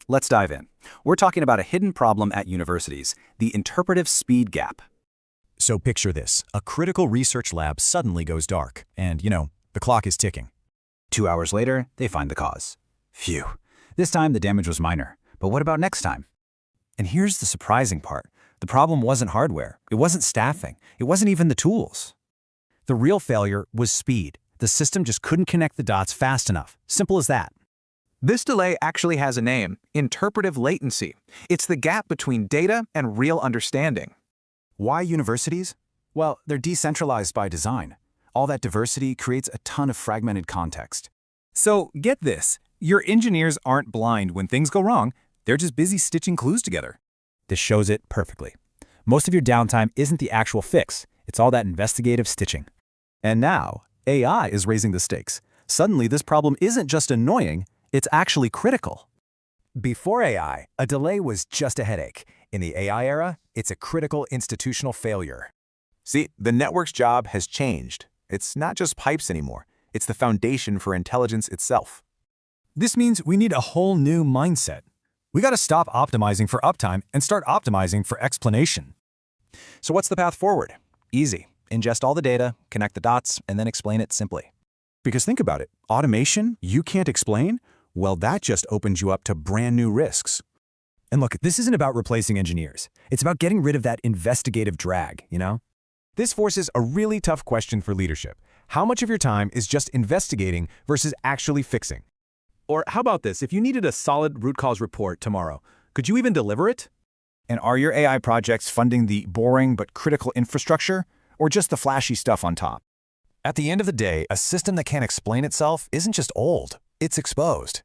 Let's dive in. We're talking about a hidden problem at universities, the interpretive speed gap. So picture this. A critical research lab suddenly goes dark, and, the clock is ticking. 2 hours later, they find the cause. Phew. This time, the damage was minor. But what about next time? And here's the surprising part. The problem wasn't hardware. It wasn't staffing. It wasn't even the tools. The real failure was speed. The system just couldn't connect the dots fast enough. Simple as that. This delay actually has a name, interpretive latency. It's the gap between data and real understanding. Why universities? Well, they're decentralized by design. All that diversity creates a ton of fragmented context. So get this, your engineers aren't blind when things go wrong, they're just busy stitching clues together. This shows it perfectly. Most of your downtime isn't the actual fix. It's all that investigative stitching. And now, AI is raising the stakes. Suddenly, this problem isn't just annoying, it's actually critical. Before AI, a delay was just a headache. In the AI era, it's a critical institutional failure. See, the network's job has changed. It's not just pipes anymore. It's the foundation for intelligence itself. This means we need a whole new mindset. We gotta stop optimizing for uptime and start optimizing for explanation. So what's the path forward? Easy. Ingest all the data, connect the dots, and then explain it simply. Because think about it, automation you can't explain? Well, that just opens you up to brand new risks. And look, this isn't about replacing engineers. It's about getting rid of that investigative drag, This forces a really tough question for leadership. How much of your time is just investigating versus actually fixing? Or how about this, if you needed a solid root cause report tomorrow, could you even deliver it? And are your AI projects funding the boring but critical infrastructure, or just the flashy stuff on top? At the end of the day, a system that can't explain itself isn't just old, it's exposed.